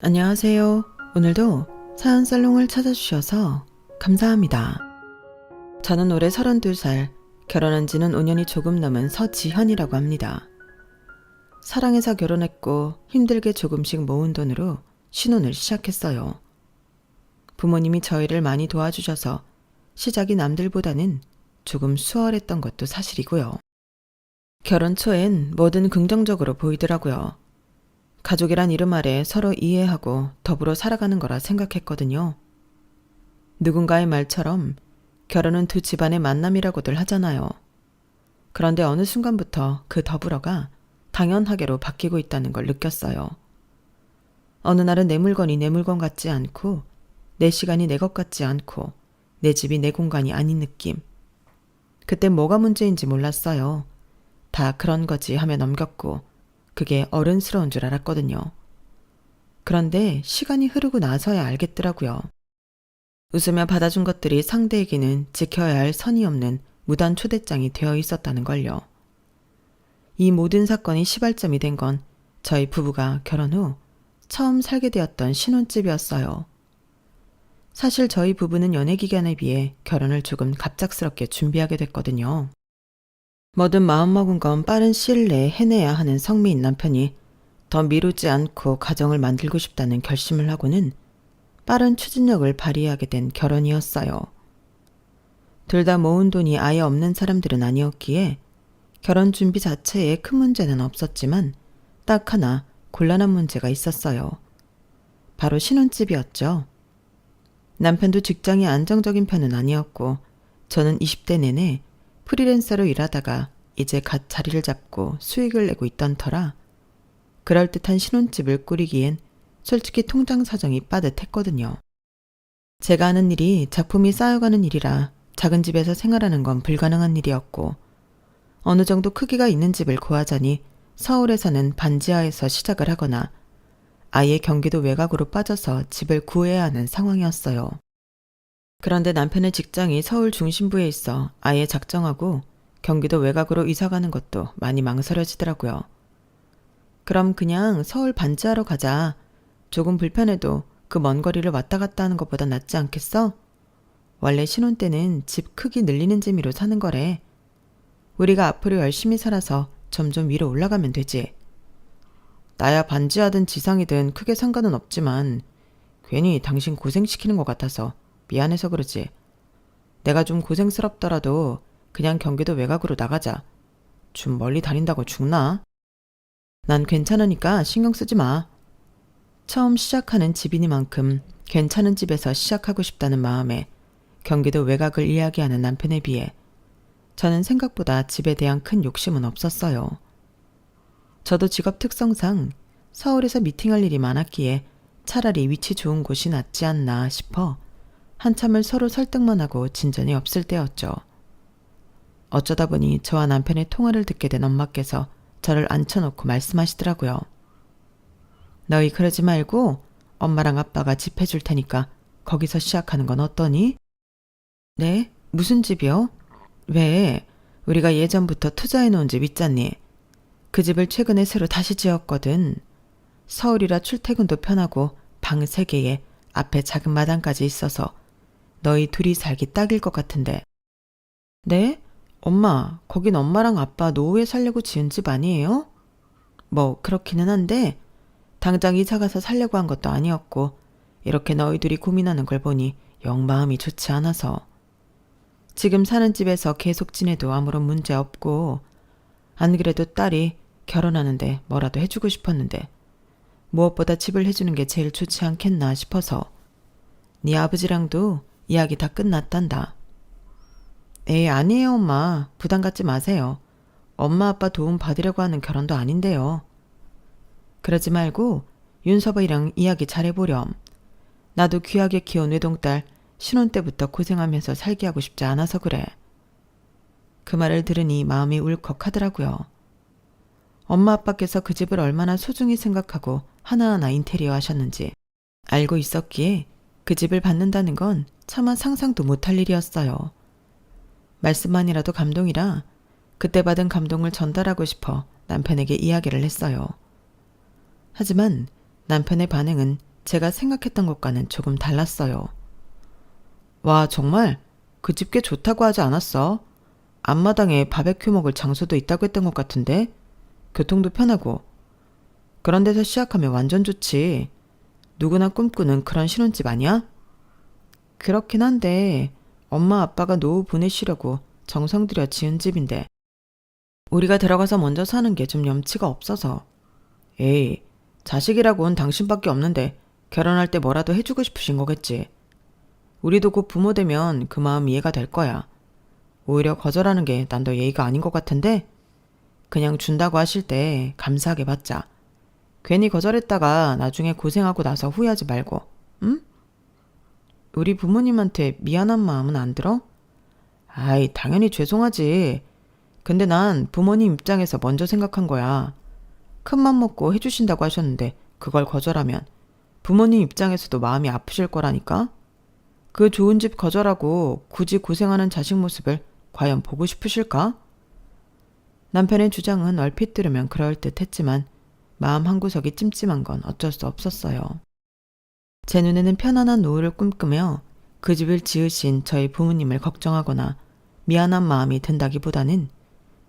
안녕하세요. 오늘도 사연살롱을 찾아주셔서 감사합니다. 저는 올해 32살, 결혼한 지는 5년이 조금 넘은 서지현이라고 합니다. 사랑해서 결혼했고 힘들게 조금씩 모은 돈으로 신혼을 시작했어요. 부모님이 저희를 많이 도와주셔서 시작이 남들보다는 조금 수월했던 것도 사실이고요. 결혼 초엔 뭐든 긍정적으로 보이더라고요. 가족이란 이름 아래 서로 이해하고 더불어 살아가는 거라 생각했거든요. 누군가의 말처럼 결혼은 두 집안의 만남이라고들 하잖아요. 그런데 어느 순간부터 그 더불어가 당연하게로 바뀌고 있다는 걸 느꼈어요. 어느 날은 내 물건이 내 물건 같지 않고 내 시간이 내 것 같지 않고 내 집이 내 공간이 아닌 느낌. 그때 뭐가 문제인지 몰랐어요. 다 그런 거지 하며 넘겼고 그게 어른스러운 줄 알았거든요. 그런데 시간이 흐르고 나서야 알겠더라고요. 웃으며 받아준 것들이 상대에게는 지켜야 할 선이 없는 무단 초대장이 되어 있었다는 걸요. 이 모든 사건이 시발점이 된 건 저희 부부가 결혼 후 처음 살게 되었던 신혼집이었어요. 사실 저희 부부는 연애 기간에 비해 결혼을 조금 갑작스럽게 준비하게 됐거든요. 뭐든 마음먹은 건 빠른 시일 내에 해내야 하는 성미인 남편이 더 미루지 않고 가정을 만들고 싶다는 결심을 하고는 빠른 추진력을 발휘하게 된 결혼이었어요. 둘 다 모은 돈이 아예 없는 사람들은 아니었기에 결혼 준비 자체에 큰 문제는 없었지만 딱 하나 곤란한 문제가 있었어요. 바로 신혼집이었죠. 남편도 직장이 안정적인 편은 아니었고 저는 20대 내내 프리랜서로 일하다가 이제 갓 자리를 잡고 수익을 내고 있던 터라 그럴듯한 신혼집을 꾸리기엔 솔직히 통장 사정이 빠듯했거든요. 제가 하는 일이 작품이 쌓여가는 일이라 작은 집에서 생활하는 건 불가능한 일이었고 어느 정도 크기가 있는 집을 구하자니 서울에서는 반지하에서 시작을 하거나 아예 경기도 외곽으로 빠져서 집을 구해야 하는 상황이었어요. 그런데 남편의 직장이 서울 중심부에 있어 아예 작정하고 경기도 외곽으로 이사가는 것도 많이 망설여지더라고요. 그럼 그냥 서울 반지하러 가자. 조금 불편해도 그 먼 거리를 왔다 갔다 하는 것보다 낫지 않겠어? 원래 신혼 때는 집 크기 늘리는 재미로 사는 거래. 우리가 앞으로 열심히 살아서 점점 위로 올라가면 되지. 나야 반지하든 지상이든 크게 상관은 없지만 괜히 당신 고생시키는 것 같아서 미안해서 그러지. 내가 좀 고생스럽더라도 그냥 경기도 외곽으로 나가자. 좀 멀리 다닌다고 죽나? 난 괜찮으니까 신경 쓰지 마. 처음 시작하는 집이니만큼 괜찮은 집에서 시작하고 싶다는 마음에 경기도 외곽을 이야기하는 남편에 비해 저는 생각보다 집에 대한 큰 욕심은 없었어요. 저도 직업 특성상 서울에서 미팅할 일이 많았기에 차라리 위치 좋은 곳이 낫지 않나 싶어 한참을 서로 설득만 하고 진전이 없을 때였죠. 어쩌다 보니 저와 남편의 통화를 듣게 된 엄마께서 저를 앉혀놓고 말씀하시더라고요. 너희 그러지 말고 엄마랑 아빠가 집 해줄 테니까 거기서 시작하는 건 어떠니? 네? 무슨 집이요? 왜? 우리가 예전부터 투자해놓은 집 있잖니. 그 집을 최근에 새로 다시 지었거든. 서울이라 출퇴근도 편하고 방 3개에 앞에 작은 마당까지 있어서 너희 둘이 살기 딱일 것 같은데. 네? 엄마, 거긴 엄마랑 아빠 노후에 살려고 지은 집 아니에요? 뭐 그렇기는 한데 당장 이사 가서 살려고 한 것도 아니었고 이렇게 너희 둘이 고민하는 걸 보니 영 마음이 좋지 않아서. 지금 사는 집에서 계속 지내도 아무런 문제 없고 안 그래도 딸이 결혼하는데 뭐라도 해주고 싶었는데 무엇보다 집을 해주는 게 제일 좋지 않겠나 싶어서. 네 아버지랑도 이야기 다 끝났단다. 에이, 아니에요 엄마. 부담 갖지 마세요. 엄마 아빠 도움 받으려고 하는 결혼도 아닌데요. 그러지 말고 윤서방이랑 이야기 잘해보렴. 나도 귀하게 키운 외동딸 신혼 때부터 고생하면서 살게 하고 싶지 않아서 그래. 그 말을 들으니 마음이 울컥하더라고요. 엄마 아빠께서 그 집을 얼마나 소중히 생각하고 하나하나 인테리어 하셨는지 알고 있었기에 그 집을 받는다는 건 차마 상상도 못할 일이었어요. 말씀만이라도 감동이라 그때 받은 감동을 전달하고 싶어 남편에게 이야기를 했어요. 하지만 남편의 반응은 제가 생각했던 것과는 조금 달랐어요. 와, 정말? 그 집 꽤 좋다고 하지 않았어? 앞마당에 바베큐 먹을 장소도 있다고 했던 것 같은데? 교통도 편하고. 그런 데서 시작하면 완전 좋지. 누구나 꿈꾸는 그런 신혼집 아니야? 그렇긴 한데 엄마 아빠가 노후 보내시려고 정성 들여 지은 집인데 우리가 들어가서 먼저 사는 게 좀 염치가 없어서. 에이, 자식이라고는 당신밖에 없는데 결혼할 때 뭐라도 해주고 싶으신 거겠지. 우리도 곧 부모 되면 그 마음 이해가 될 거야. 오히려 거절하는 게 난 더 예의가 아닌 것 같은데? 그냥 준다고 하실 때 감사하게 받자. 괜히 거절했다가 나중에 고생하고 나서 후회하지 말고, 응? 우리 부모님한테 미안한 마음은 안 들어? 아이, 당연히 죄송하지. 근데 난 부모님 입장에서 먼저 생각한 거야. 큰맘 먹고 해주신다고 하셨는데 그걸 거절하면 부모님 입장에서도 마음이 아프실 거라니까? 그 좋은 집 거절하고 굳이 고생하는 자식 모습을 과연 보고 싶으실까? 남편의 주장은 얼핏 들으면 그럴듯 했지만 마음 한구석이 찜찜한 건 어쩔 수 없었어요. 제 눈에는 편안한 노후를 꿈꾸며 그 집을 지으신 저희 부모님을 걱정하거나 미안한 마음이 든다기보다는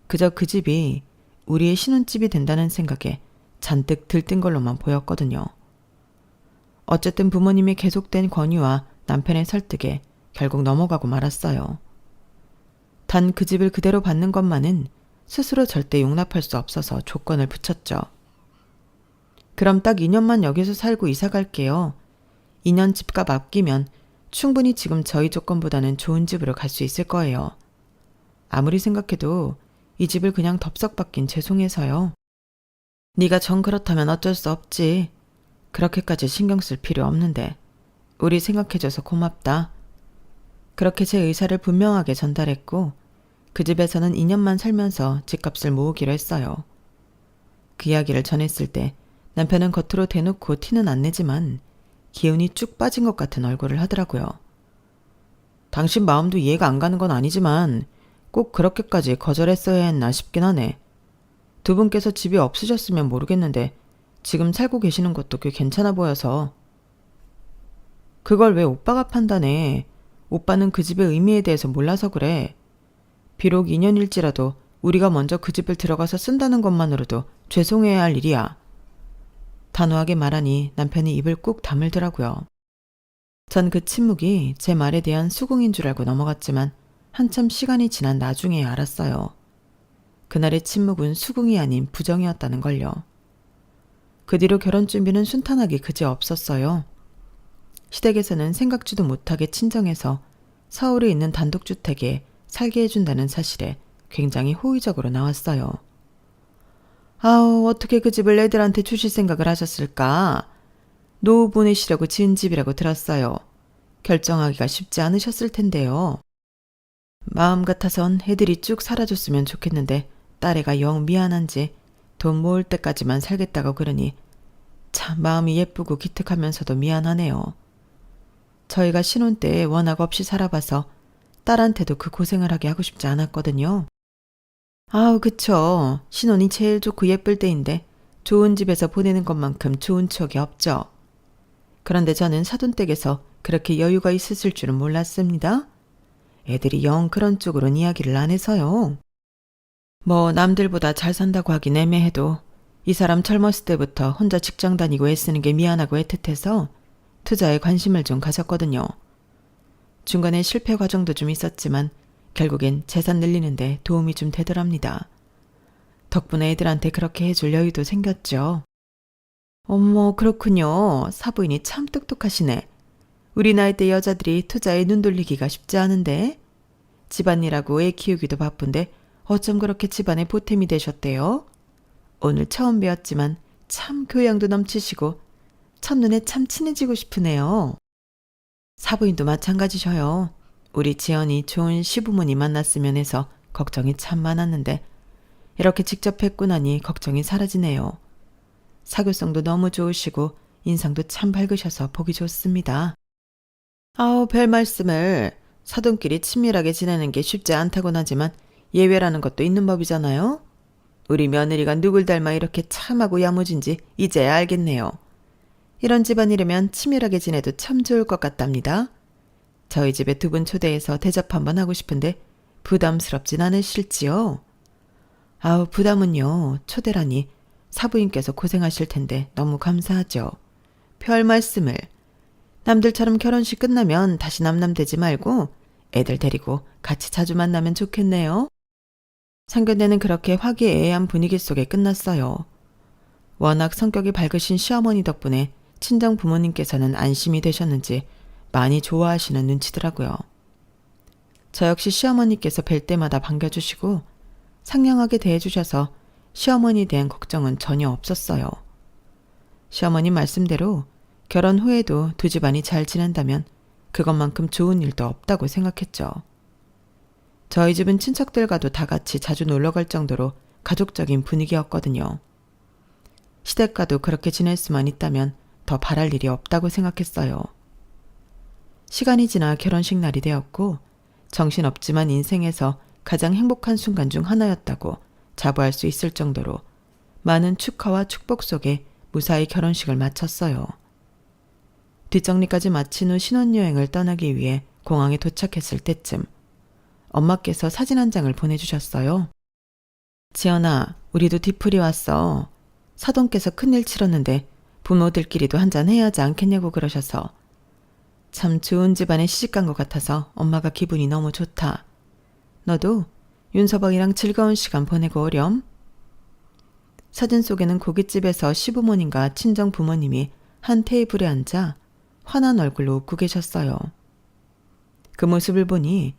그저 그 집이 우리의 신혼집이 된다는 생각에 잔뜩 들뜬 걸로만 보였거든요. 어쨌든 부모님의 계속된 권유와 남편의 설득에 결국 넘어가고 말았어요. 단 그 집을 그대로 받는 것만은 스스로 절대 용납할 수 없어서 조건을 붙였죠. 그럼 딱 2년만 여기서 살고 이사 갈게요. 2년 집값 아끼면 충분히 지금 저희 조건보다는 좋은 집으로 갈 수 있을 거예요. 아무리 생각해도 이 집을 그냥 덥석 받긴 죄송해서요. 네가 정 그렇다면 어쩔 수 없지. 그렇게까지 신경 쓸 필요 없는데. 우리 생각해줘서 고맙다. 그렇게 제 의사를 분명하게 전달했고 그 집에서는 2년만 살면서 집값을 모으기로 했어요. 그 이야기를 전했을 때 남편은 겉으로 대놓고 티는 안 내지만 기운이 쭉 빠진 것 같은 얼굴을 하더라고요. 당신 마음도 이해가 안 가는 건 아니지만 꼭 그렇게까지 거절했어야 했나 싶긴 하네. 두 분께서 집이 없으셨으면 모르겠는데 지금 살고 계시는 것도 꽤 괜찮아 보여서. 그걸 왜 오빠가 판단해? 오빠는 그 집의 의미에 대해서 몰라서 그래. 비록 2년일지라도 우리가 먼저 그 집을 들어가서 쓴다는 것만으로도 죄송해야 할 일이야. 단호하게 말하니 남편이 입을 꾹 다물더라고요. 전 그 침묵이 제 말에 대한 수긍인 줄 알고 넘어갔지만 한참 시간이 지난 나중에 알았어요. 그날의 침묵은 수긍이 아닌 부정이었다는 걸요. 그 뒤로 결혼 준비는 순탄하게 그지 없었어요. 시댁에서는 생각지도 못하게 친정에서 서울에 있는 단독주택에 살게 해준다는 사실에 굉장히 호의적으로 나왔어요. 아우, 어떻게 그 집을 애들한테 주실 생각을 하셨을까? 노후 보내시려고 지은 집이라고 들었어요. 결정하기가 쉽지 않으셨을 텐데요. 마음 같아선 애들이 쭉 살아줬으면 좋겠는데 딸애가 영 미안한지 돈 모을 때까지만 살겠다고 그러니 참 마음이 예쁘고 기특하면서도 미안하네요. 저희가 신혼 때 워낙 없이 살아봐서 딸한테도 그 고생을 하게 하고 싶지 않았거든요. 아우, 그쵸. 신혼이 제일 좋고 예쁠 때인데 좋은 집에서 보내는 것만큼 좋은 추억이 없죠. 그런데 저는 사돈댁에서 그렇게 여유가 있었을 줄은 몰랐습니다. 애들이 영 그런 쪽으로는 이야기를 안 해서요. 뭐 남들보다 잘 산다고 하긴 애매해도 이 사람 젊었을 때부터 혼자 직장 다니고 애쓰는 게 미안하고 애틋해서 투자에 관심을 좀 가졌거든요. 중간에 실패 과정도 좀 있었지만 결국엔 재산 늘리는데 도움이 좀 되더랍니다. 덕분에 애들한테 그렇게 해줄 여유도 생겼죠. 어머, 그렇군요. 사부인이 참 똑똑하시네. 우리 나이 때 여자들이 투자에 눈 돌리기가 쉽지 않은데. 집안일하고 애 키우기도 바쁜데 어쩜 그렇게 집안에 보탬이 되셨대요? 오늘 처음 배웠지만 참 교양도 넘치시고 첫눈에 참 친해지고 싶으네요. 사부인도 마찬가지셔요. 우리 지연이 좋은 시부모님 만났으면 해서 걱정이 참 많았는데 이렇게 직접 뵙고 나니 걱정이 사라지네요. 사교성도 너무 좋으시고 인상도 참 밝으셔서 보기 좋습니다. 아우, 별 말씀을. 사돈끼리 친밀하게 지내는 게 쉽지 않다곤 하지만 예외라는 것도 있는 법이잖아요. 우리 며느리가 누굴 닮아 이렇게 참하고 야무진지 이제야 알겠네요. 이런 집안이라면 치밀하게 지내도 참 좋을 것 같답니다. 저희 집에 두 분 초대해서 대접 한번 하고 싶은데 부담스럽진 않으실지요? 아우, 부담은요. 초대라니 사부인께서 고생하실 텐데 너무 감사하죠. 별 말씀을. 남들처럼 결혼식 끝나면 다시 남남되지 말고 애들 데리고 같이 자주 만나면 좋겠네요. 상견례는 그렇게 화기애애한 분위기 속에 끝났어요. 워낙 성격이 밝으신 시어머니 덕분에 친정 부모님께서는 안심이 되셨는지 많이 좋아하시는 눈치더라고요. 저 역시 시어머니께서 뵐 때마다 반겨주시고 상냥하게 대해주셔서 시어머니에 대한 걱정은 전혀 없었어요. 시어머니 말씀대로 결혼 후에도 두 집안이 잘 지낸다면 그것만큼 좋은 일도 없다고 생각했죠. 저희 집은 친척들과도 다 같이 자주 놀러갈 정도로 가족적인 분위기였거든요. 시댁과도 그렇게 지낼 수만 있다면 더 바랄 일이 없다고 생각했어요. 시간이 지나 결혼식 날이 되었고 정신없지만 인생에서 가장 행복한 순간 중 하나였다고 자부할 수 있을 정도로 많은 축하와 축복 속에 무사히 결혼식을 마쳤어요. 뒷정리까지 마친 후 신혼여행을 떠나기 위해 공항에 도착했을 때쯤 엄마께서 사진 한 장을 보내주셨어요. 지연아, 우리도 뒤풀이 왔어. 사돈께서 큰일 치렀는데 부모들끼리도 한잔 해야 하지 않겠냐고 그러셔서 참 좋은 집안에 시집간 것 같아서 엄마가 기분이 너무 좋다. 너도 윤서방이랑 즐거운 시간 보내고 오렴. 사진 속에는 고깃집에서 시부모님과 친정 부모님이 한 테이블에 앉아 환한 얼굴로 웃고 계셨어요. 그 모습을 보니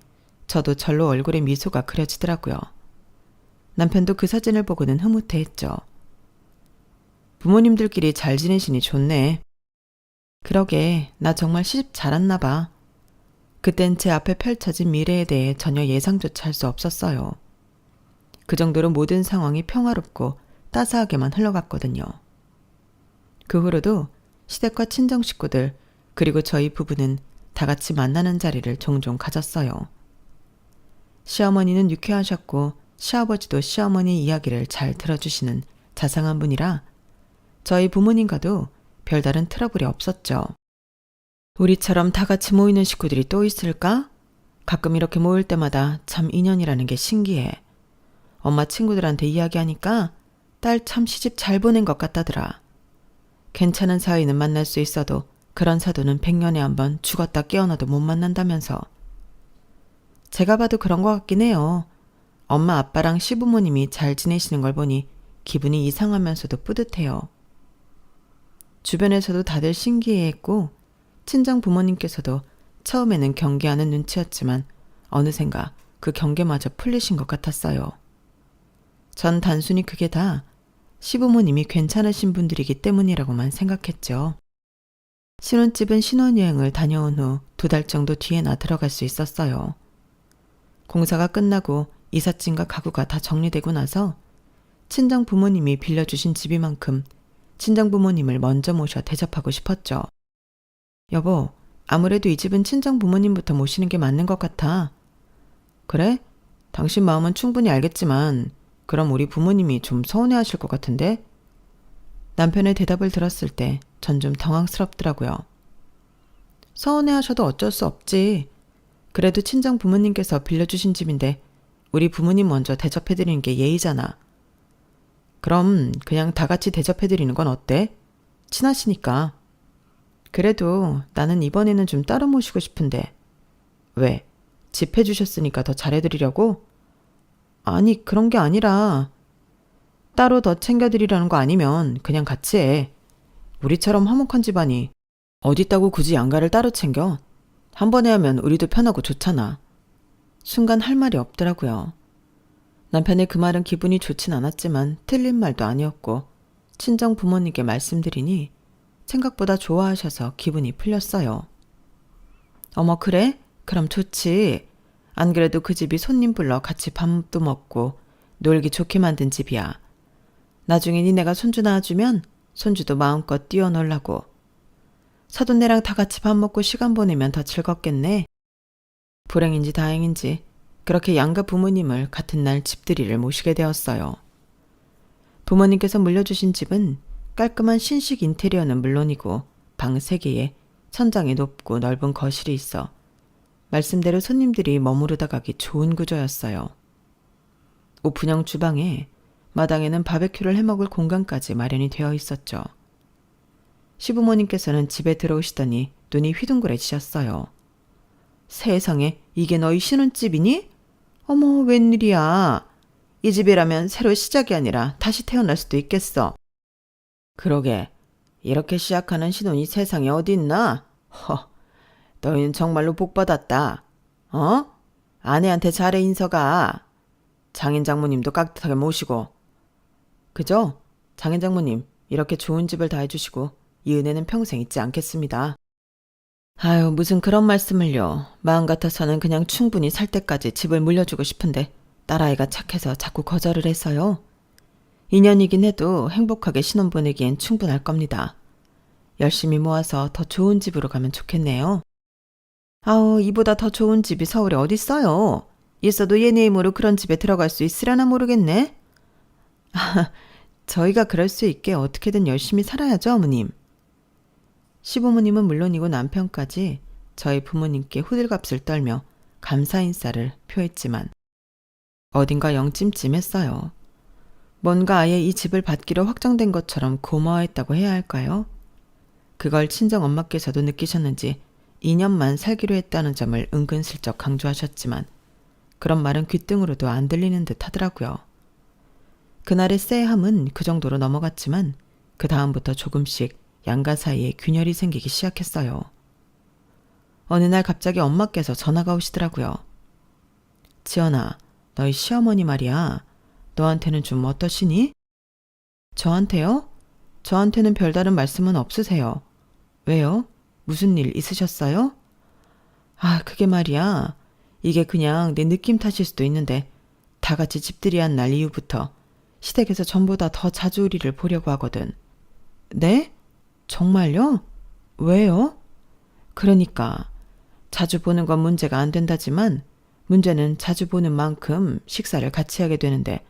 저도 절로 얼굴에 미소가 그려지더라고요. 남편도 그 사진을 보고는 흐뭇해했죠. 부모님들끼리 잘 지내시니 좋네. 그러게, 나 정말 시집 잘 왔나 봐. 그땐 제 앞에 펼쳐진 미래에 대해 전혀 예상조차 할 수 없었어요. 그 정도로 모든 상황이 평화롭고 따스하게만 흘러갔거든요. 그 후로도 시댁과 친정 식구들 그리고 저희 부부는 다 같이 만나는 자리를 종종 가졌어요. 시어머니는 유쾌하셨고 시아버지도 시어머니 이야기를 잘 들어주시는 자상한 분이라 저희 부모님과도 별다른 트러블이 없었죠. 우리처럼 다 같이 모이는 식구들이 또 있을까? 가끔 이렇게 모일 때마다 참 인연이라는 게 신기해. 엄마 친구들한테 이야기하니까 딸 참 시집 잘 보낸 것 같다더라. 괜찮은 사이는 만날 수 있어도 그런 사도는 100년에 한 번 죽었다 깨어나도 못 만난다면서. 제가 봐도 그런 것 같긴 해요. 엄마 아빠랑 시부모님이 잘 지내시는 걸 보니 기분이 이상하면서도 뿌듯해요. 주변에서도 다들 신기해했고 친정 부모님께서도 처음에는 경계하는 눈치였지만 어느샌가 그 경계마저 풀리신 것 같았어요. 전 단순히 그게 다 시부모님이 괜찮으신 분들이기 때문이라고만 생각했죠. 신혼집은 신혼여행을 다녀온 후 2달 정도 뒤에나 들어갈 수 있었어요. 공사가 끝나고 이삿짐과 가구가 다 정리되고 나서 친정 부모님이 빌려주신 집이만큼 친정 부모님을 먼저 모셔 대접하고 싶었죠. 여보, 아무래도 이 집은 친정 부모님부터 모시는 게 맞는 것 같아. 그래? 당신 마음은 충분히 알겠지만 그럼 우리 부모님이 좀 서운해하실 것 같은데? 남편의 대답을 들었을 때 전 좀 당황스럽더라고요. 서운해하셔도 어쩔 수 없지. 그래도 친정 부모님께서 빌려주신 집인데 우리 부모님 먼저 대접해드리는 게 예의잖아. 그럼 그냥 다 같이 대접해드리는 건 어때? 친하시니까. 그래도 나는 이번에는 좀 따로 모시고 싶은데. 왜? 집 해주셨으니까 더 잘해드리려고? 아니, 그런 게 아니라 따로 더 챙겨드리라는 거 아니면 그냥 같이 해. 우리처럼 화목한 집안이 어디 있다고 굳이 양가를 따로 챙겨? 한 번에 하면 우리도 편하고 좋잖아. 순간 할 말이 없더라고요. 남편의 그 말은 기분이 좋진 않았지만 틀린 말도 아니었고 친정 부모님께 말씀드리니 생각보다 좋아하셔서 기분이 풀렸어요. 어머, 그래? 그럼 좋지. 안 그래도 그 집이 손님 불러 같이 밥도 먹고 놀기 좋게 만든 집이야. 나중에 니네가 손주 낳아주면 손주도 마음껏 뛰어놀라고. 사돈네랑 다 같이 밥 먹고 시간 보내면 더 즐겁겠네. 불행인지 다행인지 그렇게 양가 부모님을 같은 날 집들이를 모시게 되었어요. 부모님께서 물려주신 집은 깔끔한 신식 인테리어는 물론이고 방 3개에 천장이 높고 넓은 거실이 있어 말씀대로 손님들이 머무르다 가기 좋은 구조였어요. 오픈형 주방에 마당에는 바베큐를 해먹을 공간까지 마련이 되어 있었죠. 시부모님께서는 집에 들어오시더니 눈이 휘둥그레지셨어요. 세상에, 이게 너희 신혼집이니? 어머, 웬일이야. 이 집이라면 새로 시작이 아니라 다시 태어날 수도 있겠어. 그러게, 이렇게 시작하는 신혼이 세상에 어디 있나? 너희는 정말로 복받았다. 어? 아내한테 잘해 인서가. 장인 장모님도 깍듯하게 모시고. 그죠? 장인 장모님, 이렇게 좋은 집을 다 해주시고 이 은혜는 평생 잊지 않겠습니다. 아유, 무슨 그런 말씀을요. 마음 같아서는 그냥 충분히 살 때까지 집을 물려주고 싶은데 딸아이가 착해서 자꾸 거절을 해서요. 2년이긴 해도 행복하게 신혼 보내기엔 충분할 겁니다. 열심히 모아서 더 좋은 집으로 가면 좋겠네요. 아우, 이보다 더 좋은 집이 서울에 어딨어요. 있어도 얘네 힘으로 그런 집에 들어갈 수 있으려나 모르겠네. 저희가 그럴 수 있게 어떻게든 열심히 살아야죠, 어머님. 시부모님은 물론이고 남편까지 저희 부모님께 호들갑을 떨며 감사 인사를 표했지만 어딘가 영 찜찜했어요. 뭔가 아예 이 집을 받기로 확정된 것처럼 고마워했다고 해야 할까요? 그걸 친정엄마께서도 느끼셨는지 2년만 살기로 했다는 점을 은근슬쩍 강조하셨지만 그런 말은 귓등으로도 안 들리는 듯 하더라고요. 그날의 쎄함은 그 정도로 넘어갔지만 그 다음부터 조금씩 양가 사이에 균열이 생기기 시작했어요. 어느 날 갑자기 엄마께서 전화가 오시더라고요. 지연아, 너희 시어머니 말이야. 너한테는 좀 어떠시니? 저한테요? 저한테는 별다른 말씀은 없으세요. 왜요? 무슨 일 있으셨어요? 그게 말이야. 이게 그냥 내 느낌 탓일 수도 있는데 다 같이 집들이한 날 이후부터 시댁에서 전보다 더 자주 우리를 보려고 하거든. 네? 정말요? 왜요? 그러니까 자주 보는 건 문제가 안 된다지만 문제는 자주 보는 만큼 식사를 같이 하게 되는데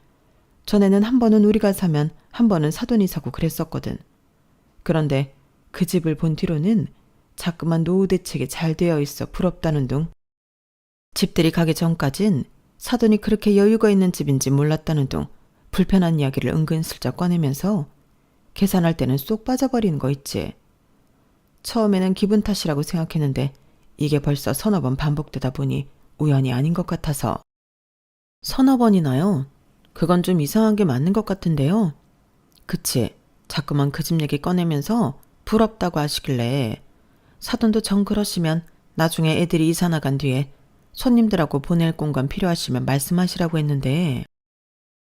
전에는 한 번은 우리가 사면 한 번은 사돈이 사고 그랬었거든. 그런데 그 집을 본 뒤로는 자꾸만 노후 대책이 잘 되어 있어 부럽다는 둥. 집들이 가기 전까진 사돈이 그렇게 여유가 있는 집인지 몰랐다는 둥 불편한 이야기를 은근슬쩍 꺼내면서 계산할 때는 쏙 빠져버리는 거 있지. 처음에는 기분 탓이라고 생각했는데 이게 벌써 서너 번 반복되다 보니 우연이 아닌 것 같아서. 서너 번이나요? 그건 좀 이상한 게 맞는 것 같은데요. 그치, 자꾸만 그 집 얘기 꺼내면서 부럽다고 하시길래 사돈도 정 그러시면 나중에 애들이 이사 나간 뒤에 손님들하고 보낼 공간 필요하시면 말씀하시라고 했는데.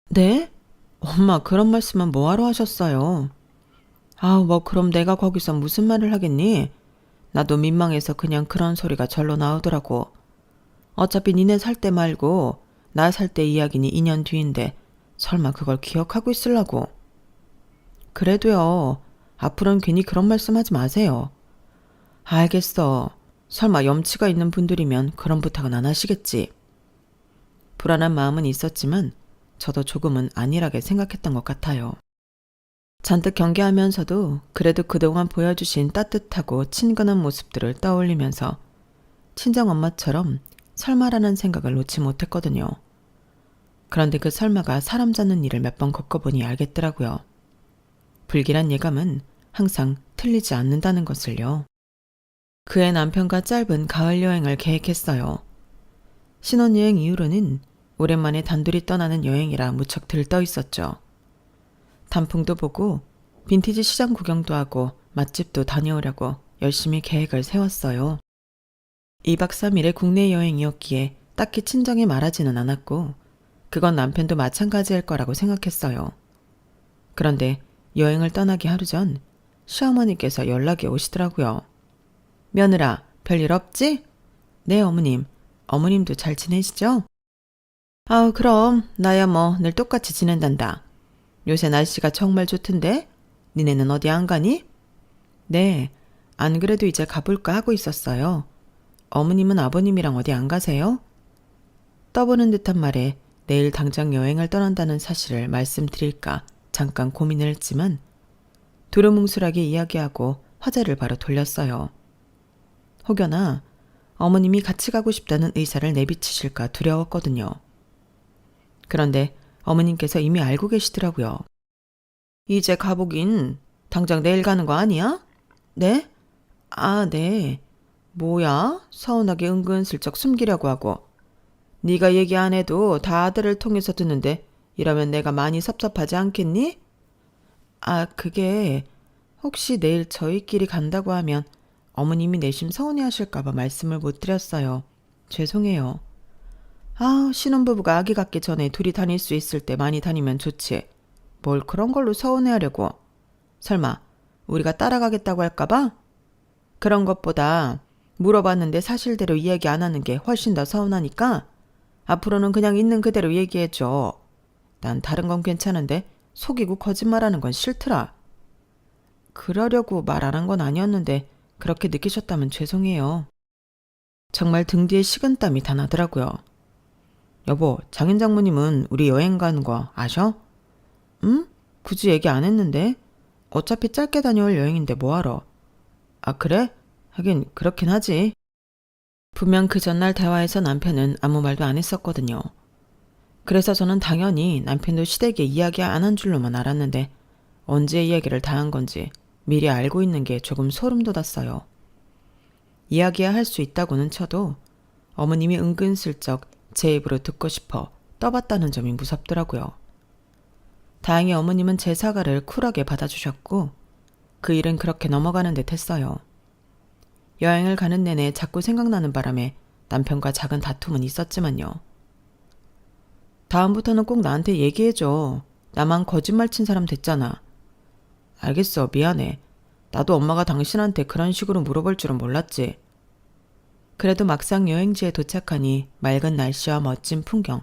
네? 엄마 그런 말씀은 뭐하러 하셨어요? 뭐 그럼 내가 거기서 무슨 말을 하겠니? 나도 민망해서 그냥 그런 소리가 절로 나오더라고. 어차피 니네 살 때 말고 나 살 때 이야기니 2년 뒤인데 설마 그걸 기억하고 있으려고. 그래도요. 앞으로는 괜히 그런 말씀하지 마세요. 알겠어. 설마 염치가 있는 분들이면 그런 부탁은 안 하시겠지. 불안한 마음은 있었지만 저도 조금은 안일하게 생각했던 것 같아요. 잔뜩 경계하면서도 그래도 그동안 보여주신 따뜻하고 친근한 모습들을 떠올리면서 친정엄마처럼 설마라는 생각을 놓지 못했거든요. 그런데 그 설마가 사람 잡는 일을 몇 번 겪어보니 알겠더라고요. 불길한 예감은 항상 틀리지 않는다는 것을요. 그의 남편과 짧은 가을 여행을 계획했어요. 신혼여행 이후로는 오랜만에 단둘이 떠나는 여행이라 무척 들떠 있었죠. 단풍도 보고 빈티지 시장 구경도 하고 맛집도 다녀오려고 열심히 계획을 세웠어요. 2박 3일의 국내 여행이었기에 딱히 친정에 말하지는 않았고 그건 남편도 마찬가지일 거라고 생각했어요. 그런데 여행을 떠나기 하루 전 시어머니께서 연락이 오시더라고요. 며느라, 별일 없지? 네, 어머님. 어머님도 잘 지내시죠? 그럼 나야 뭐 늘 똑같이 지낸단다. 요새 날씨가 정말 좋던데? 니네는 어디 안 가니? 네, 안 그래도 이제 가볼까 하고 있었어요. 어머님은 아버님이랑 어디 안 가세요? 떠보는 듯한 말에 내일 당장 여행을 떠난다는 사실을 말씀드릴까 잠깐 고민을 했지만 두루뭉술하게 이야기하고 화제를 바로 돌렸어요. 혹여나 어머님이 같이 가고 싶다는 의사를 내비치실까 두려웠거든요. 그런데 어머님께서 이미 알고 계시더라고요. 이제 가보긴 당장 내일 가는 거 아니야? 네? 아, 네. 뭐야? 서운하게 은근슬쩍 숨기려고 하고. 네가 얘기 안 해도 다 아들을 통해서 듣는데 이러면 내가 많이 섭섭하지 않겠니? 아, 그게 혹시 내일 저희끼리 간다고 하면 어머님이 내심 서운해하실까봐 말씀을 못 드렸어요. 죄송해요. 아, 신혼부부가 아기 갖기 전에 둘이 다닐 수 있을 때 많이 다니면 좋지. 뭘 그런 걸로 서운해하려고. 설마 우리가 따라가겠다고 할까봐? 그런 것보다 물어봤는데 사실대로 이야기 안 하는 게 훨씬 더 서운하니까 앞으로는 그냥 있는 그대로 얘기해줘. 난 다른 건 괜찮은데 속이고 거짓말하는 건 싫더라. 그러려고 말 안 한 건 아니었는데 그렇게 느끼셨다면 죄송해요. 정말 등 뒤에 식은땀이 다 나더라고요. 여보, 장인 장모님은 우리 여행 가는 거 아셔? 응? 굳이 얘기 안 했는데. 어차피 짧게 다녀올 여행인데 뭐하러. 아, 그래? 하긴 그렇긴 하지. 분명 그 전날 대화에서 남편은 아무 말도 안 했었거든요. 그래서 저는 당연히 남편도 시댁에 이야기 안 한 줄로만 알았는데 언제 이야기를 다 한 건지 미리 알고 있는 게 조금 소름 돋았어요. 이야기야 할 수 있다고는 쳐도 어머님이 은근슬쩍 제 입으로 듣고 싶어 떠봤다는 점이 무섭더라고요. 다행히 어머님은 제 사과를 쿨하게 받아주셨고 그 일은 그렇게 넘어가는 듯 했어요. 여행을 가는 내내 자꾸 생각나는 바람에 남편과 작은 다툼은 있었지만요. 다음부터는 꼭 나한테 얘기해줘. 나만 거짓말 친 사람 됐잖아. 알겠어, 미안해. 나도 엄마가 당신한테 그런 식으로 물어볼 줄은 몰랐지. 그래도 막상 여행지에 도착하니 맑은 날씨와 멋진 풍경,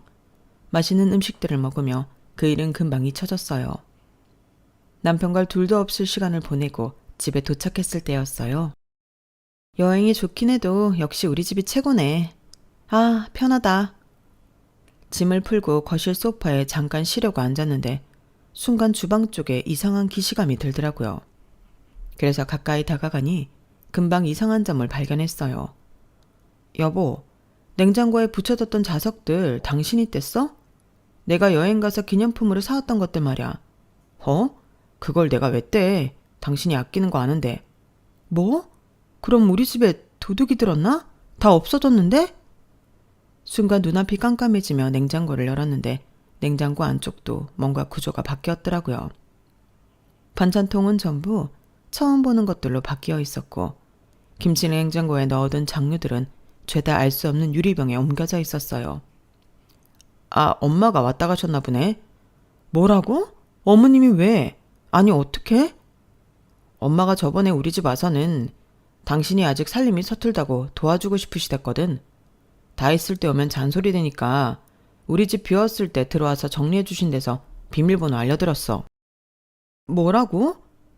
맛있는 음식들을 먹으며 그 일은 금방 잊혀졌어요. 남편과 둘도 없을 시간을 보내고 집에 도착했을 때였어요. 여행이 좋긴 해도 역시 우리 집이 최고네. 아, 편하다. 짐을 풀고 거실 소파에 잠깐 쉬려고 앉았는데 순간 주방 쪽에 이상한 기시감이 들더라고요. 그래서 가까이 다가가니 금방 이상한 점을 발견했어요. 여보, 냉장고에 붙여뒀던 자석들 당신이 뗐어? 내가 여행 가서 기념품으로 사왔던 것들 말이야. 그걸 내가 왜 떼? 당신이 아끼는 거 아는데. 뭐? 그럼 우리 집에 도둑이 들었나? 다 없어졌는데? 순간 눈앞이 깜깜해지며 냉장고를 열었는데 냉장고 안쪽도 뭔가 구조가 바뀌었더라고요. 반찬통은 전부 처음 보는 것들로 바뀌어 있었고 김치 냉장고에 넣어둔 장류들은 죄다 알 수 없는 유리병에 옮겨져 있었어요. 아, 엄마가 왔다 가셨나 보네. 뭐라고? 어머님이 왜? 아니, 어떻게? 엄마가 저번에 우리 집 와서는 당신이 아직 살림이 서툴다고 도와주고 싶으시댔거든. 다 있을 때 오면 잔소리 되니까 우리 집 비웠을 때 들어와서 정리해 주신 데서 비밀번호 알려드렸어. 뭐라고?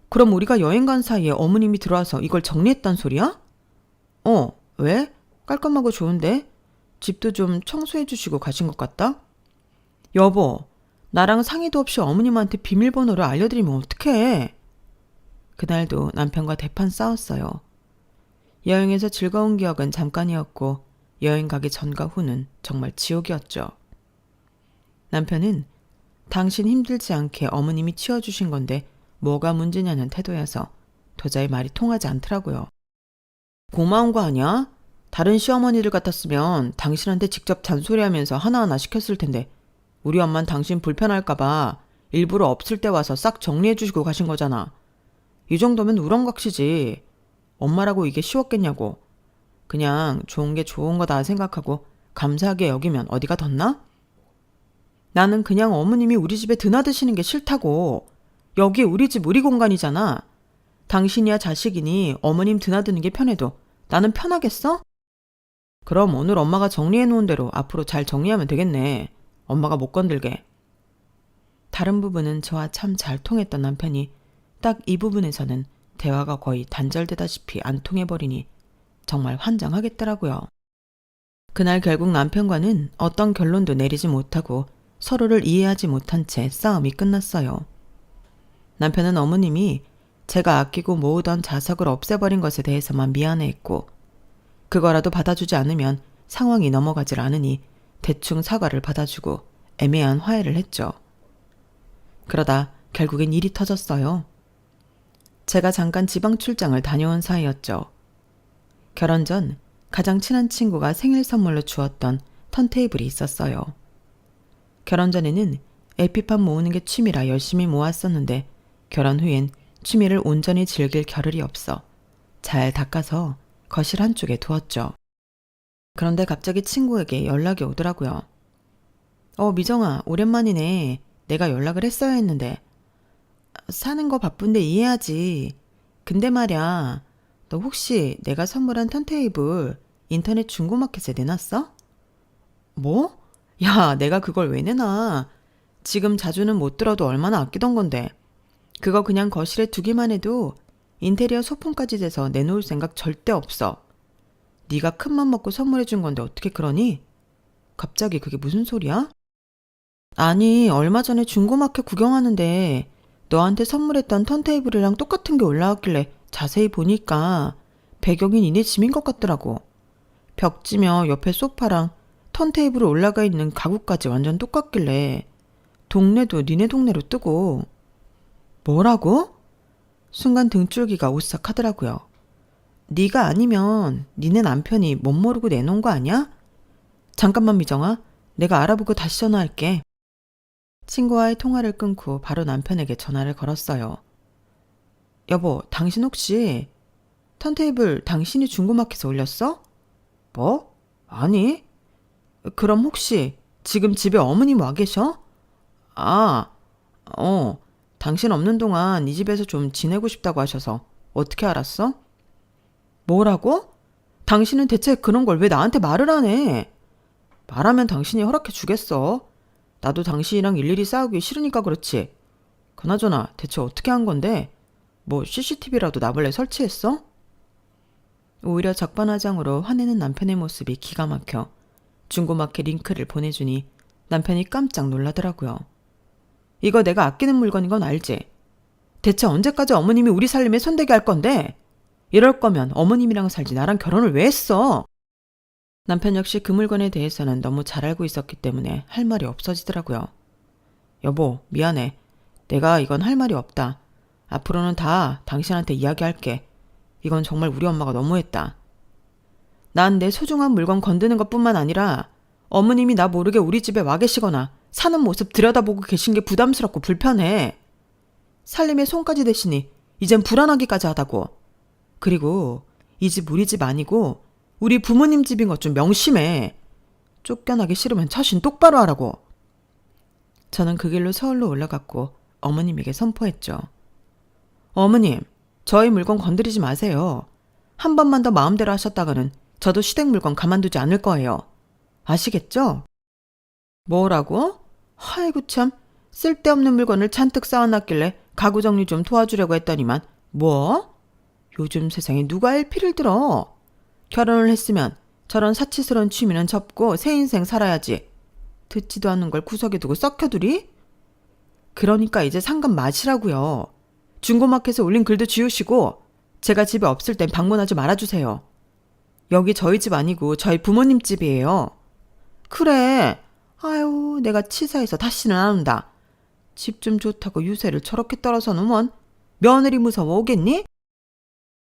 그럼 우리가 여행 간 사이에 어머님이 들어와서 이걸 정리했단 소리야? 왜? 깔끔하고 좋은데? 집도 좀 청소해 주시고 가신 것 같다? 여보, 나랑 상의도 없이 어머님한테 비밀번호를 알려드리면 어떡해? 그날도 남편과 대판 싸웠어요. 여행에서 즐거운 기억은 잠깐이었고 여행 가기 전과 후는 정말 지옥이었죠. 남편은 당신 힘들지 않게 어머님이 치워주신 건데 뭐가 문제냐는 태도여서 도저히 말이 통하지 않더라고요. 고마운 거 아니야? 다른 시어머니들 같았으면 당신한테 직접 잔소리하면서 하나하나 시켰을 텐데 우리 엄만 당신 불편할까봐 일부러 없을 때 와서 싹 정리해주시고 가신 거잖아. 이 정도면 우렁각시지. 엄마라고 이게 쉬웠겠냐고. 그냥 좋은 게 좋은 거다 생각하고 감사하게 여기면 어디가 덧나? 나는 그냥 어머님이 우리 집에 드나드시는 게 싫다고. 여기 우리 집 우리 공간이잖아. 당신이야 자식이니 어머님 드나드는 게 편해도 나는 편하겠어? 그럼 오늘 엄마가 정리해 놓은 대로 앞으로 잘 정리하면 되겠네. 엄마가 못 건들게. 다른 부분은 저와 참 잘 통했던 남편이 딱 이 부분에서는 대화가 거의 단절되다시피 안 통해버리니 정말 환장하겠더라고요. 그날 결국 남편과는 어떤 결론도 내리지 못하고 서로를 이해하지 못한 채 싸움이 끝났어요. 남편은 어머님이 제가 아끼고 모으던 자석을 없애버린 것에 대해서만 미안해했고 그거라도 받아주지 않으면 상황이 넘어가질 않으니 대충 사과를 받아주고 애매한 화해를 했죠. 그러다 결국엔 일이 터졌어요. 제가 잠깐 지방 출장을 다녀온 사이였죠. 결혼 전 가장 친한 친구가 생일 선물로 주었던 턴테이블이 있었어요. 결혼 전에는 LP판 모으는 게 취미라 열심히 모았었는데 결혼 후엔 취미를 온전히 즐길 겨를이 없어 잘 닦아서 거실 한쪽에 두었죠. 그런데 갑자기 친구에게 연락이 오더라고요. 미정아, 오랜만이네. 내가 연락을 했어야 했는데. 사는 거 바쁜데 이해하지. 근데 말야, 너 혹시 내가 선물한 턴테이블 인터넷 중고마켓에 내놨어? 뭐? 야, 내가 그걸 왜 내놔? 지금 자주는 못 들어도 얼마나 아끼던 건데. 그거 그냥 거실에 두기만 해도 인테리어 소품까지 돼서 내놓을 생각 절대 없어. 네가 큰맘 먹고 선물해 준 건데 어떻게 그러니? 갑자기 그게 무슨 소리야? 아니, 얼마 전에 중고마켓 구경하는데 너한테 선물했던 턴테이블이랑 똑같은 게 올라왔길래 자세히 보니까 배경이 니네 집인 것 같더라고. 벽지며 옆에 소파랑 턴테이블에 올라가 있는 가구까지 완전 똑같길래 동네도 니네 동네로 뜨고. 뭐라고? 순간 등줄기가 오싹하더라고요. 네가 아니면 니네 남편이 못 모르고 내놓은 거 아니야? 잠깐만 미정아, 내가 알아보고 다시 전화할게. 친구와의 통화를 끊고 바로 남편에게 전화를 걸었어요. 여보, 당신 혹시 턴테이블 당신이 중고마켓에 올렸어? 뭐? 아니. 그럼 혹시 지금 집에 어머님 와 계셔? 아, 당신 없는 동안 이 집에서 좀 지내고 싶다고 하셔서 어떻게 알았어? 뭐라고? 당신은 대체 그런 걸 왜 나한테 말을 안 해? 말하면 당신이 허락해 주겠어. 나도 당신이랑 일일이 싸우기 싫으니까 그렇지. 그나저나 대체 어떻게 한 건데? 뭐 CCTV라도 나 몰래 설치했어? 오히려 적반하장으로 화내는 남편의 모습이 기가 막혀 중고마켓 링크를 보내주니 남편이 깜짝 놀라더라고요. 이거 내가 아끼는 물건인 건 알지? 대체 언제까지 어머님이 우리 살림에 손대게 할 건데? 이럴 거면 어머님이랑 살지 나랑 결혼을 왜 했어? 남편 역시 그 물건에 대해서는 너무 잘 알고 있었기 때문에 할 말이 없어지더라고요. 여보, 미안해. 내가 이건 할 말이 없다. 앞으로는 다 당신한테 이야기할게. 이건 정말 우리 엄마가 너무했다. 난 내 소중한 물건 건드는 것뿐만 아니라 어머님이 나 모르게 우리 집에 와 계시거나 사는 모습 들여다보고 계신 게 부담스럽고 불편해. 살림에 손까지 대시니 이젠 불안하기까지 하다고. 그리고 이 집 우리 집 아니고 우리 부모님 집인 것 좀 명심해. 쫓겨나기 싫으면 처신 똑바로 하라고. 저는 그 길로 서울로 올라갔고 어머님에게 선포했죠. 어머님, 저희 물건 건드리지 마세요. 한 번만 더 마음대로 하셨다가는 저도 시댁 물건 가만두지 않을 거예요. 아시겠죠? 뭐라고? 아이고 참, 쓸데없는 물건을 잔뜩 쌓아놨길래 가구 정리 좀 도와주려고 했더니만 뭐? 요즘 세상에 누가 LP를 들어? 결혼을 했으면 저런 사치스러운 취미는 접고 새 인생 살아야지. 듣지도 않는 걸 구석에 두고 썩혀두리? 그러니까 이제 상관 마시라고요. 중고마켓에 올린 글도 지우시고 제가 집에 없을 땐 방문하지 말아주세요. 여기 저희 집 아니고 저희 부모님 집이에요. 그래. 아유, 내가 치사해서 다시는 안 온다. 집 좀 좋다고 유세를 저렇게 떨어서는 원? 며느리 무서워 오겠니?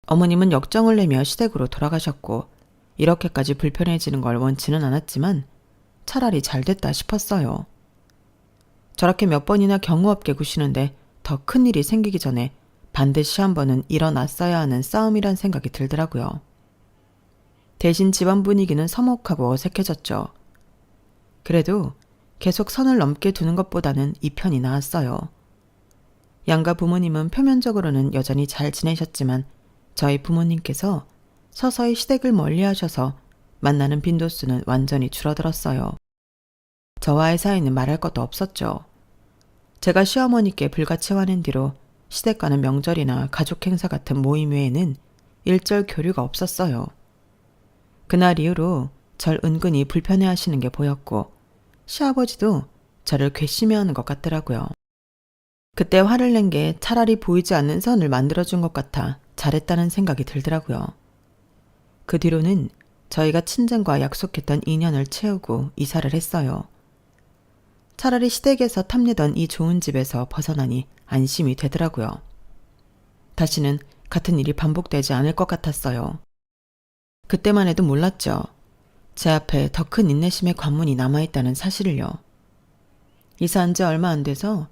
어머님은 역정을 내며 시댁으로 돌아가셨고 이렇게까지 불편해지는 걸 원치는 않았지만 차라리 잘 됐다 싶었어요. 저렇게 몇 번이나 경우 없게 구시는데 더 큰 일이 생기기 전에 반드시 한 번은 일어났어야 하는 싸움이란 생각이 들더라고요. 대신 집안 분위기는 서먹하고 어색해졌죠. 그래도 계속 선을 넘게 두는 것보다는 이 편이 나았어요. 양가 부모님은 표면적으로는 여전히 잘 지내셨지만 저희 부모님께서 서서히 시댁을 멀리하셔서 만나는 빈도수는 완전히 줄어들었어요. 저와의 사이는 말할 것도 없었죠. 제가 시어머니께 불같이 화낸 뒤로 시댁 가는 명절이나 가족 행사 같은 모임 외에는 일절 교류가 없었어요. 그날 이후로 절 은근히 불편해하시는 게 보였고 시아버지도 저를 괘씸해하는 것 같더라고요. 그때 화를 낸 게 차라리 보이지 않는 선을 만들어준 것 같아 잘했다는 생각이 들더라고요. 그 뒤로는 저희가 친정과 약속했던 인연을 채우고 이사를 했어요. 차라리 시댁에서 탐내던 이 좋은 집에서 벗어나니 안심이 되더라고요. 다시는 같은 일이 반복되지 않을 것 같았어요. 그때만 해도 몰랐죠. 제 앞에 더 큰 인내심의 관문이 남아있다는 사실을요. 이사한 지 얼마 안 돼서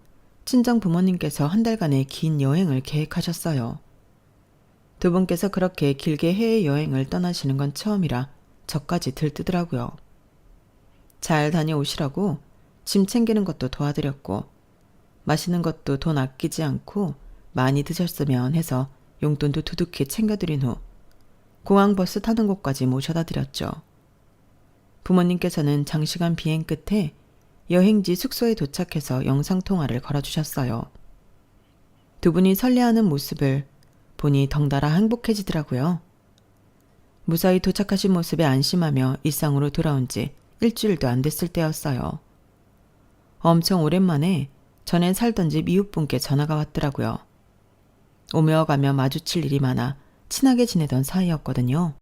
친정 부모님께서 한 달간의 긴 여행을 계획하셨어요. 두 분께서 그렇게 길게 해외여행을 떠나시는 건 처음이라 저까지 들뜨더라고요. 잘 다녀오시라고 짐 챙기는 것도 도와드렸고 마시는 것도 돈 아끼지 않고 많이 드셨으면 해서 용돈도 두둑히 챙겨드린 후 공항버스 타는 곳까지 모셔다 드렸죠. 부모님께서는 장시간 비행 끝에 여행지 숙소에 도착해서 영상통화를 걸어주셨어요. 두 분이 설레하는 모습을 보니 덩달아 행복해지더라고요. 무사히 도착하신 모습에 안심하며 일상으로 돌아온 지 일주일도 안 됐을 때였어요. 엄청 오랜만에 전에 살던 집 이웃분께 전화가 왔더라고요. 오며 가며 마주칠 일이 많아 친하게 지내던 사이였거든요.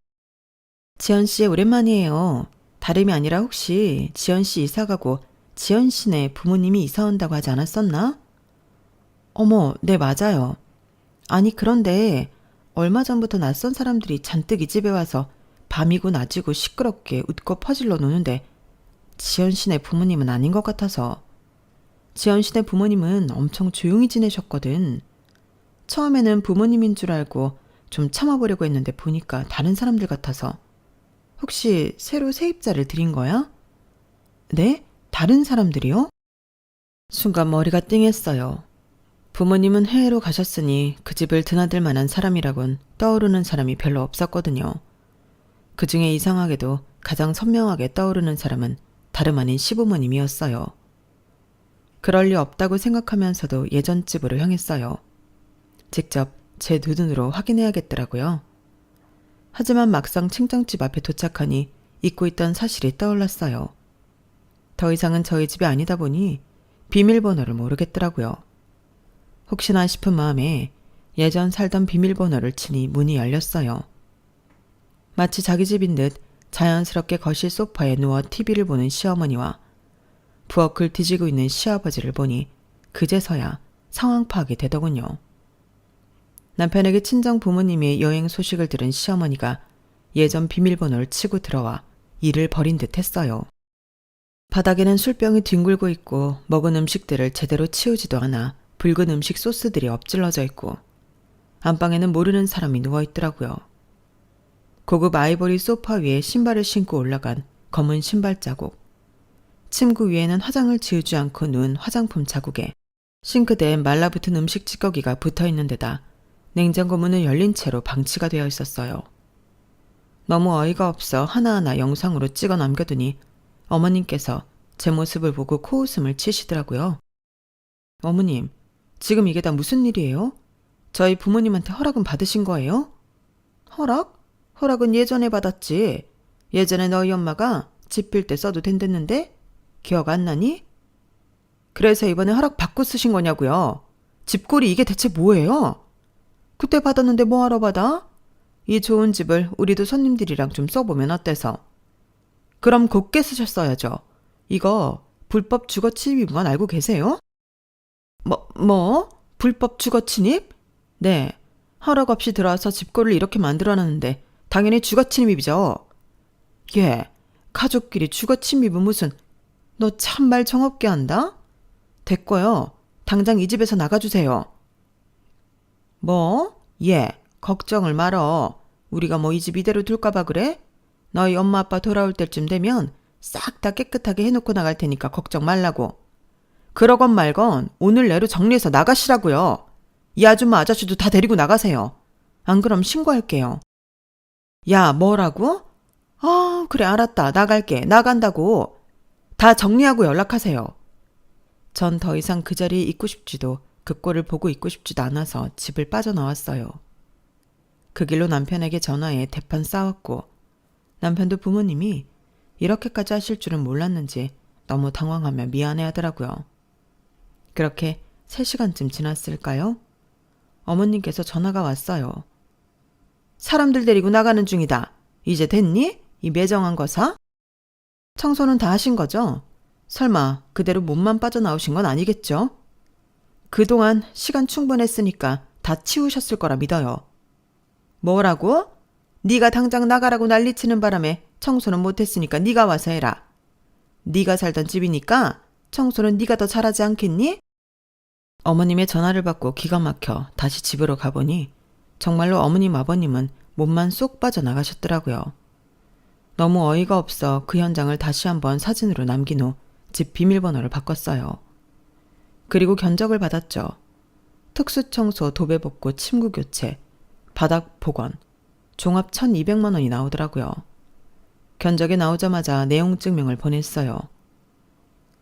지연씨 오랜만이에요. 다름이 아니라 혹시 지연씨 이사가고 지연씨네 부모님이 이사 온다고 하지 않았었나? 어머, 네 맞아요. 아니 그런데 얼마 전부터 낯선 사람들이 잔뜩 이 집에 와서 밤이고 낮이고 시끄럽게 웃고 퍼질러 노는데 지연씨네 부모님은 아닌 것 같아서. 지연씨네 부모님은 엄청 조용히 지내셨거든. 처음에는 부모님인 줄 알고 좀 참아보려고 했는데 보니까 다른 사람들 같아서. 혹시 새로 세입자를 들인 거야? 네? 다른 사람들이요? 순간 머리가 띵했어요. 부모님은 해외로 가셨으니 그 집을 드나들 만한 사람이라곤 떠오르는 사람이 별로 없었거든요. 그 중에 이상하게도 가장 선명하게 떠오르는 사람은 다름 아닌 시부모님이었어요. 그럴 리 없다고 생각하면서도 예전 집으로 향했어요. 직접 제 눈으로 확인해야겠더라고요. 하지만 막상 친정집 앞에 도착하니 잊고 있던 사실이 떠올랐어요. 더 이상은 저희 집이 아니다 보니 비밀번호를 모르겠더라고요. 혹시나 싶은 마음에 예전 살던 비밀번호를 치니 문이 열렸어요. 마치 자기 집인 듯 자연스럽게 거실 소파에 누워 TV를 보는 시어머니와 부엌을 뒤지고 있는 시아버지를 보니 그제서야 상황 파악이 되더군요. 남편에게 친정 부모님의 여행 소식을 들은 시어머니가 예전 비밀번호를 치고 들어와 일을 벌인 듯 했어요. 바닥에는 술병이 뒹굴고 있고 먹은 음식들을 제대로 치우지도 않아 붉은 음식 소스들이 엎질러져 있고 안방에는 모르는 사람이 누워있더라고요. 고급 아이보리 소파 위에 신발을 신고 올라간 검은 신발 자국, 침구 위에는 화장을 지우지 않고 누운 화장품 자국에 싱크대에 말라붙은 음식 찌꺼기가 붙어있는 데다 냉장고 문은 열린 채로 방치가 되어 있었어요. 너무 어이가 없어 하나하나 영상으로 찍어 남겨두니 어머님께서 제 모습을 보고 코웃음을 치시더라고요. 어머님, 지금 이게 다 무슨 일이에요? 저희 부모님한테 허락은 받으신 거예요? 허락? 허락은 예전에 받았지. 예전에 너희 엄마가 집 빌 때 써도 된댔는데? 기억 안 나니? 그래서 이번에 허락 받고 쓰신 거냐고요. 집꼴이 이게 대체 뭐예요? 그때 받았는데 뭐하러 받아? 이 좋은 집을 우리도 손님들이랑 좀 써보면 어때서? 그럼 곱게 쓰셨어야죠. 이거 불법 주거 침입인 건 알고 계세요? 뭐? 불법 주거 침입? 네. 허락 없이 들어와서 집꼴을 이렇게 만들어놨는데 당연히 주거 침입이죠. 예. 가족끼리 주거 침입은 무슨. 너 참말 정없게 한다? 됐고요. 당장 이 집에서 나가주세요. 뭐? 예. 걱정을 말어. 우리가 뭐 이 집 이대로 둘까봐 그래? 너희 엄마 아빠 돌아올 때쯤 되면 싹 다 깨끗하게 해놓고 나갈 테니까 걱정 말라고. 그러건 말건 오늘 내로 정리해서 나가시라고요. 이 아줌마 아저씨도 다 데리고 나가세요. 안 그럼 신고할게요. 야, 뭐라고? 아, 그래 알았다. 나갈게. 나간다고. 다 정리하고 연락하세요. 전 더 이상 그 자리에 있고 싶지도 그 꼴을 보고 있고 싶지도 않아서 집을 빠져나왔어요. 그 길로 남편에게 전화해 대판 싸웠고 남편도 부모님이 이렇게까지 하실 줄은 몰랐는지 너무 당황하며 미안해하더라고요. 그렇게 3시간쯤 지났을까요? 어머님께서 전화가 왔어요. 사람들 데리고 나가는 중이다. 이제 됐니? 이 매정한 거사? 청소는 다 하신 거죠? 설마 그대로 몸만 빠져나오신 건 아니겠죠? 그동안 시간 충분했으니까 다 치우셨을 거라 믿어요. 뭐라고? 네가 당장 나가라고 난리치는 바람에 청소는 못했으니까 네가 와서 해라. 네가 살던 집이니까 청소는 네가 더 잘하지 않겠니? 어머님의 전화를 받고 기가 막혀 다시 집으로 가보니 정말로 어머님 아버님은 몸만 쏙 빠져나가셨더라고요. 너무 어이가 없어 그 현장을 다시 한번 사진으로 남긴 후 집 비밀번호를 바꿨어요. 그리고 견적을 받았죠. 특수청소, 도배복구, 침구교체, 바닥 복원, 종합 1,200만 원이 나오더라고요. 견적이 나오자마자 내용 증명을 보냈어요.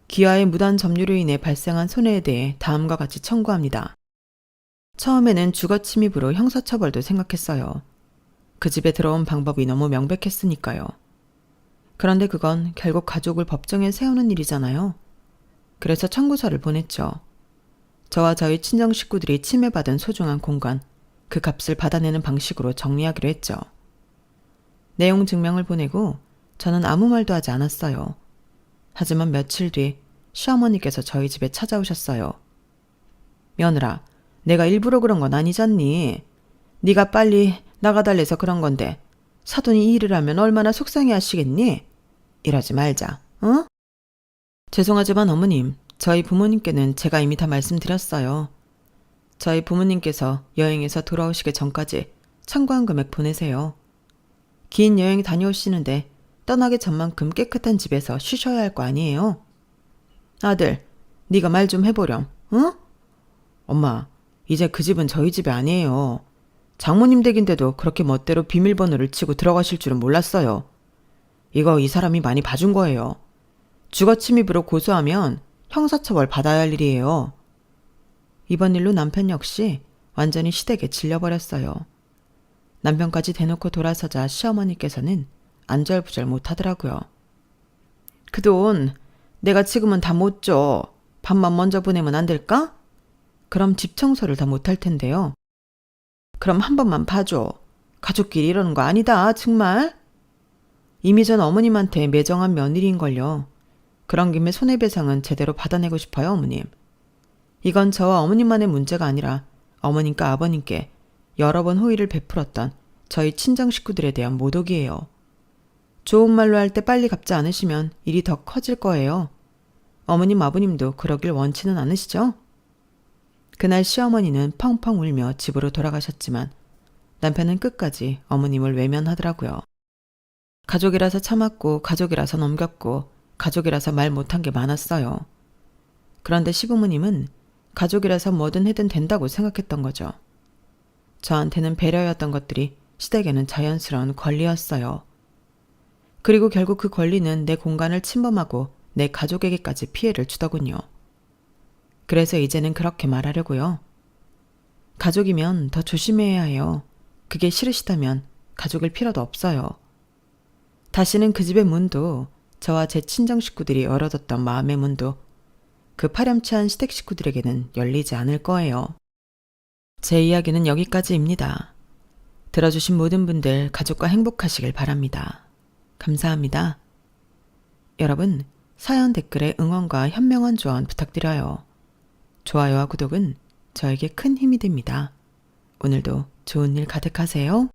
기아의 무단 점유로 인해 발생한 손해에 대해 다음과 같이 청구합니다. 처음에는 주거 침입으로 형사처벌도 생각했어요. 그 집에 들어온 방법이 너무 명백했으니까요. 그런데 그건 결국 가족을 법정에 세우는 일이잖아요. 그래서 청구서를 보냈죠. 저와 저희 친정 식구들이 침해받은 소중한 공간, 그 값을 받아내는 방식으로 정리하기로 했죠. 내용 증명을 보내고 저는 아무 말도 하지 않았어요. 하지만 며칠 뒤 시어머니께서 저희 집에 찾아오셨어요. 며느라, 내가 일부러 그런 건 아니잖니. 네가 빨리 나가달래서 그런 건데 사돈이 이 일을 하면 얼마나 속상해 하시겠니? 이러지 말자, 어? 죄송하지만 어머님, 저희 부모님께는 제가 이미 다 말씀드렸어요. 저희 부모님께서 여행에서 돌아오시기 전까지 청구한 금액 보내세요. 긴 여행 다녀오시는데 떠나기 전만큼 깨끗한 집에서 쉬셔야 할 거 아니에요? 아들, 네가 말 좀 해보렴, 응? 엄마, 이제 그 집은 저희 집이 아니에요. 장모님 댁인데도 그렇게 멋대로 비밀번호를 치고 들어가실 줄은 몰랐어요. 이거 이 사람이 많이 봐준 거예요. 주거 침입으로 고소하면 형사처벌 받아야 할 일이에요. 이번 일로 남편 역시 완전히 시댁에 질려버렸어요. 남편까지 대놓고 돌아서자 시어머니께서는 안절부절 못하더라고요. 그 돈 내가 지금은 다 못 줘. 밥만 먼저 보내면 안 될까? 그럼 집 청소를 다 못할 텐데요. 그럼 한 번만 봐줘. 가족끼리 이러는 거 아니다, 정말. 이미 전 어머님한테 매정한 며느리인걸요. 그런 김에 손해배상은 제대로 받아내고 싶어요, 어머님. 이건 저와 어머님만의 문제가 아니라 어머님과 아버님께 여러 번 호의를 베풀었던 저희 친정 식구들에 대한 모독이에요. 좋은 말로 할 때 빨리 갚지 않으시면 일이 더 커질 거예요. 어머님, 아버님도 그러길 원치는 않으시죠? 그날 시어머니는 펑펑 울며 집으로 돌아가셨지만 남편은 끝까지 어머님을 외면하더라고요. 가족이라서 참았고 가족이라서 넘겼고 가족이라서 말 못한 게 많았어요. 그런데 시부모님은 가족이라서 뭐든 해든 된다고 생각했던 거죠. 저한테는 배려였던 것들이 시댁에는 자연스러운 권리였어요. 그리고 결국 그 권리는 내 공간을 침범하고 내 가족에게까지 피해를 주더군요. 그래서 이제는 그렇게 말하려고요. 가족이면 더 조심해야 해요. 그게 싫으시다면 가족일 필요도 없어요. 다시는 그 집의 문도 저와 제 친정 식구들이 열어뒀던 마음의 문도 그 파렴치한 시댁 식구들에게는 열리지 않을 거예요. 제 이야기는 여기까지입니다. 들어주신 모든 분들 가족과 행복하시길 바랍니다. 감사합니다. 여러분, 사연 댓글에 응원과 현명한 조언 부탁드려요. 좋아요와 구독은 저에게 큰 힘이 됩니다. 오늘도 좋은 일 가득하세요.